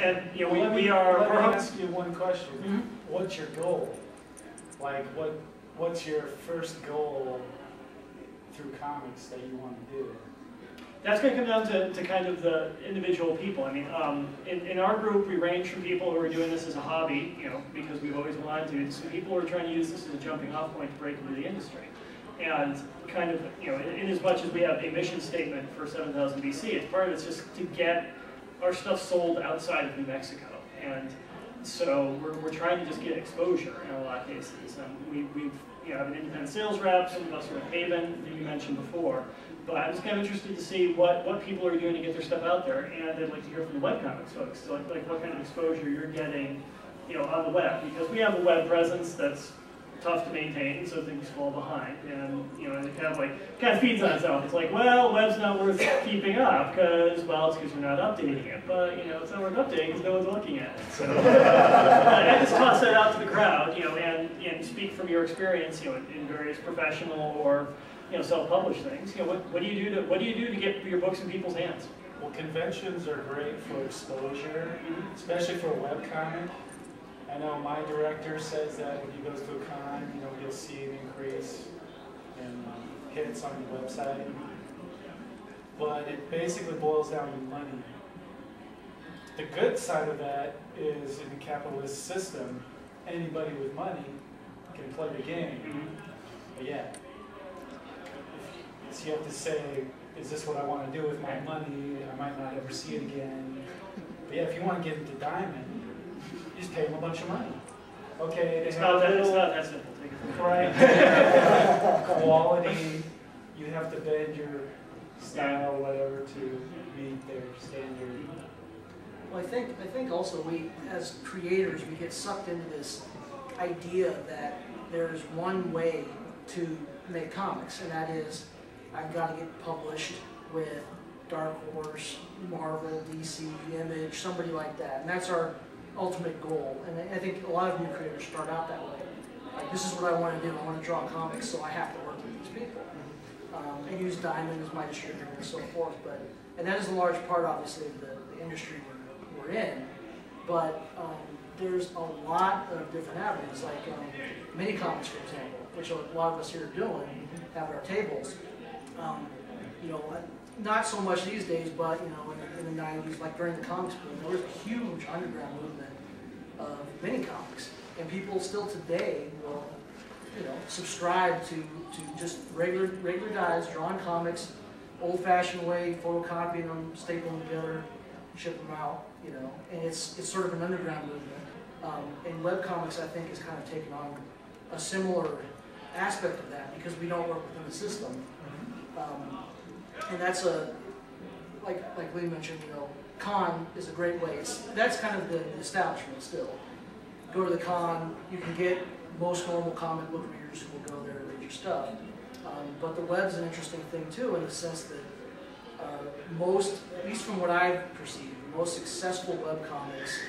And you know, Let me ask you one question. Mm-hmm. What's your goal? Like, what's your first goal through comics that you want to do? That's going to come down to kind of the individual people. I mean, in our group, we range from people who are doing this as a hobby, you know, because we've always wanted to people who are trying to use this as a jumping off point to break into the industry. And kind of, you know, in as much as we have a mission statement for 7000 BC, it's part of it's just to get our stuff sold outside of New Mexico. And so we're trying to just get exposure in a lot of cases. And we've have an independent sales rep, some of us are in Haven, that you mentioned before. But I'm just kind of interested to see what people are doing to get their stuff out there, and I'd like to hear from the webcomics folks, so like what kind of exposure you're getting, you know, on the web, because we have a web presence that's tough to maintain, so things fall behind, and you know, it kind of feeds on itself. It's like, well, web's not worth keeping up because, well, it's because you're not updating it, but you know, it's not worth updating because no one's looking at it. So I just toss that out to the crowd, you know, and speak from your experience, you know, in various professional or self-published things. You know, what do you do to get your books in people's hands? Well, conventions are great for exposure, especially for a webcomic. I know my director says that when he goes to a con, you know, you'll see an increase in hits on the website. But it basically boils down to money. The good side of that is in the capitalist system, anybody with money can play the game. But yeah. So you have to say, is this what I want to do with my money? I might not ever see it again. But yeah, if you want to get into Diamond, you just pay them a bunch of money. Okay, it's not that simple. Right. Quality, you have to bend your style, whatever, to meet their standard. Well, I think also we, as creators, we get sucked into this idea that there's one way to make comics, and that is, I've got to get published with Dark Horse, Marvel, DC, Image, somebody like that. And that's our ultimate goal. And I think a lot of new creators start out that way. Like, this is what I want to do. I want to draw comics, so I have to work with these people. And use Diamond as my distributor and so forth. And that is a large part, obviously, of the industry we're in. But there's a lot of different avenues, like mini comics, for example, which a lot of us here are doing, have at our tables. You know, not so much these days, but you know, in the 90s, like during the comics boom, there was a huge underground movement of mini comics, and people still today will, you know, subscribe to just regular guys drawing comics, old-fashioned way, photocopying them, stapling them together, ship them out, you know, and it's sort of an underground movement. And webcomics, I think, has kind of taken on a similar aspect of that because we don't work within the system. And that's like Lee mentioned, you know, con is a great way. That's kind of the establishment still. Go to the con, you can get most normal comic book readers who will go there and read your stuff. But the web's an interesting thing too, in the sense that most, at least from what I've perceived, most successful webcomics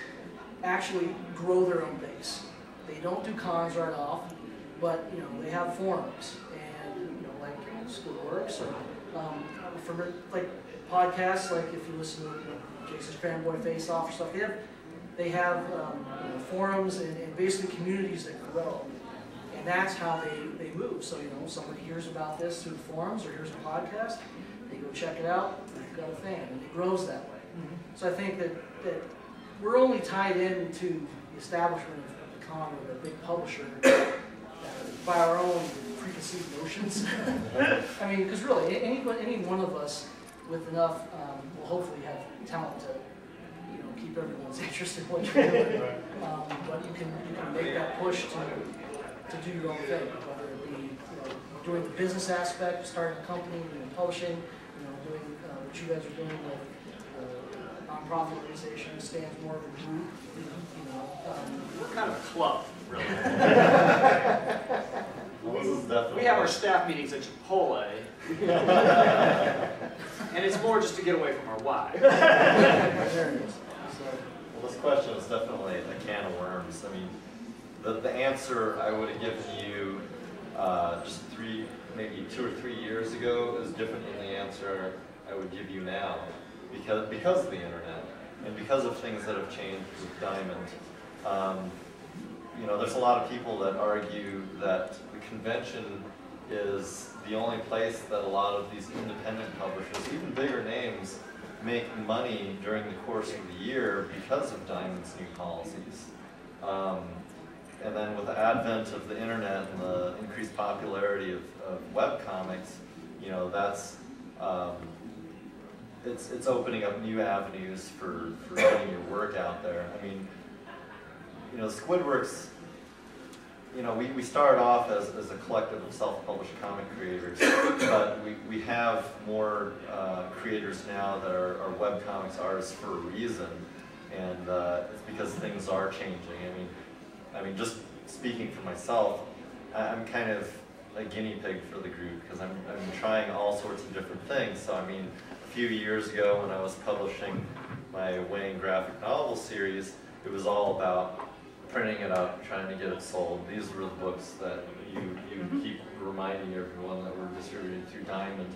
actually grow their own base. They don't do cons right off, but you know, they have forums. Like Squidworks, or for like podcasts, like if you listen to Jason's Fanboy Face Off or stuff, they have forums and basically communities that grow, and that's how they move. So you know, somebody hears about this through the forums or hears a podcast, they go check it out, they've got a fan, and it grows that way. So I think that we're only tied into the establishment of the con or the big publisher by our own preconceived notions. I mean, because really, any one of us with enough will hopefully have talent to, you know, keep everyone's interest in what you're doing. But you can make that push to do your own thing, whether it be, you know, doing the business aspect, starting a company, doing publishing, you know, doing what you guys are doing with a nonprofit organization, stands more of a group. You know, we're kind of a club, really. We have our staff meetings at Chipotle, and it's more just to get away from our wives. Well, this question is definitely a can of worms. I mean, the answer I would have given you just maybe 2 or 3 years ago is different than the answer I would give you now, because of the internet. and because of things that have changed with Diamond, you know, there's a lot of people that argue that the convention is the only place that a lot of these independent publishers, even bigger names, make money during the course of the year because of Diamond's new policies. And then with the advent of the internet and the increased popularity of webcomics, you know, that's it's opening up new avenues for getting your work out there. I mean, you know, Squidworks, you know, we started off as a collective of self-published comic creators, but we have more creators now that are webcomics artists for a reason, and it's because things are changing. I mean, just speaking for myself, I'm kind of a guinea pig for the group because I'm trying all sorts of different things. So I mean, a few years ago when I was publishing my Wayne graphic novel series, it was all about printing it up, trying to get it sold. These were the books that you keep reminding everyone that were distributed through Diamond.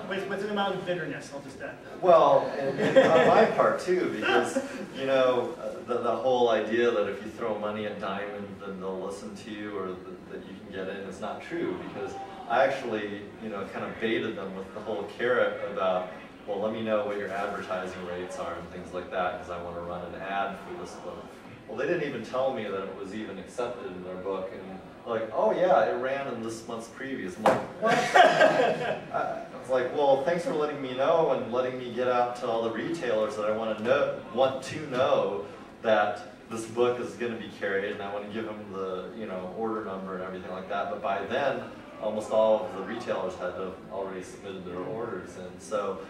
With an amount of bitterness, I'll just add that. Well, and on my part too, because, you know, the whole idea that if you throw money at Diamond, then they'll listen to you, or that you can get in, is not true, because I actually, you know, kind of baited them with the whole carrot about, well, let me know what your advertising rates are and things like that, because I want to run an ad for this book. Well, they didn't even tell me that it was even accepted in their book, and like, oh yeah, it ran in this month's previews. I'm like, what? I was like, well, thanks for letting me know and letting me get out to all the retailers that I want to know that this book is going to be carried, and I want to give them the, you know, order number and everything like that. But by then, almost all of the retailers had to have already submitted their orders, and so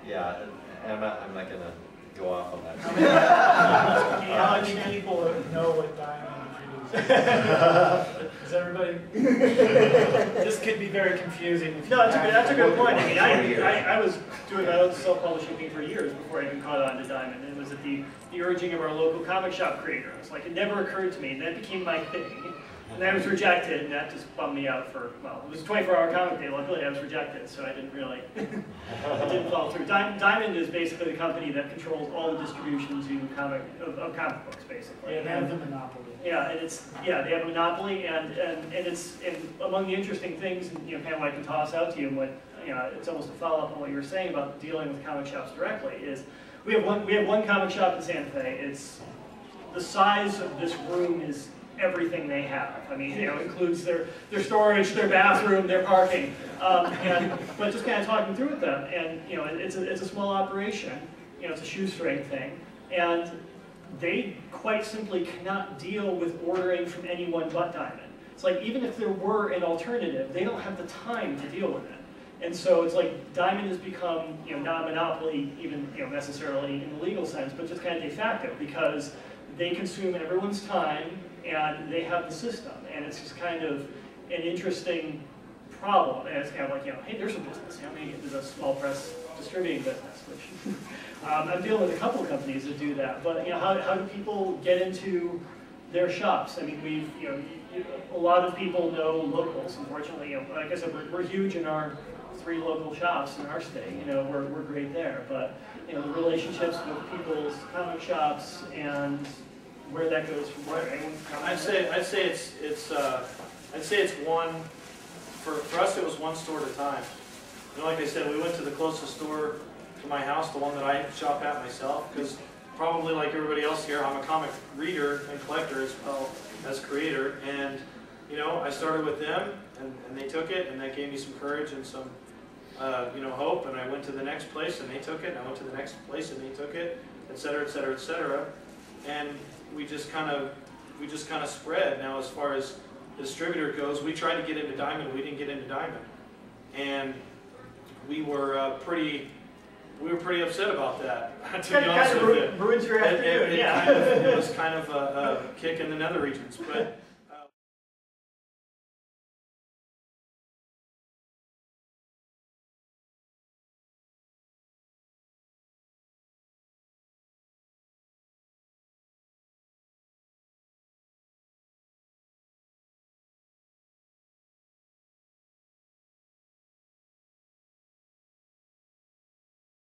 yeah, I'm not going to go off on that. How many people know what Diamond is? Is everybody? This could be very confusing. No, that's a good point. I mean, I was doing my own self-publishing thing for years before I even caught on to Diamond. And it was at the urging of our local comic shop creator. It's like, it never occurred to me, and that became my thing. And I was rejected, and that just bummed me out for, well, it was a 24-hour comic day. Luckily, I was rejected, so I didn't really, it didn't fall through. Diamond is basically the company that controls all the distribution of comic books, basically. Yeah, they have the monopoly. Yeah, and they have a monopoly, and it's among the interesting things, and, you know, kind of like to toss out to you, what, you know, it's almost a follow-up on what you were saying about dealing with comic shops directly. Is we have one comic shop in Santa Fe. It's the size of this room is everything they have. I mean, you know, includes their storage, their bathroom, their parking. But just kind of talking through with them, and you know, it's a small operation. You know, it's a shoestring thing, and they quite simply cannot deal with ordering from anyone but Diamond. It's like, even if there were an alternative, they don't have the time to deal with it. And so it's like Diamond has become, you know, not a monopoly, even, you know, necessarily in the legal sense, but just kind of de facto, because they consume everyone's time, and they have the system, and it's just kind of an interesting problem. And it's kind of like, you know, hey, there's a business. You know, maybe there's a small press distributing business, which I'm dealing with a couple of companies that do that. But you know, how do people get into their shops? I mean, you know, a lot of people know locals. Unfortunately, you know, like I said, we're huge in our 3 local shops in our state. You know, we're great there. But you know, the relationships with people's comic shops and where that goes from where. I'd say it's one. For us, it was one store at a time. You know, like I said, we went to the closest store to my house, the one that I shop at myself, because probably like everybody else here, I'm a comic reader and collector as well as creator. And you know, I started with them, and they took it, and that gave me some courage and some you know, hope. And I went to the next place, and they took it. And I went to the next place, and they took it, et cetera, et cetera, et cetera. And we just kind of spread. Now, as far as distributor goes, we tried to get into Diamond. We didn't get into Diamond, and we were pretty upset about that. To be honest with you, ruins your afternoon. It was kind of a kick in the nether regions. But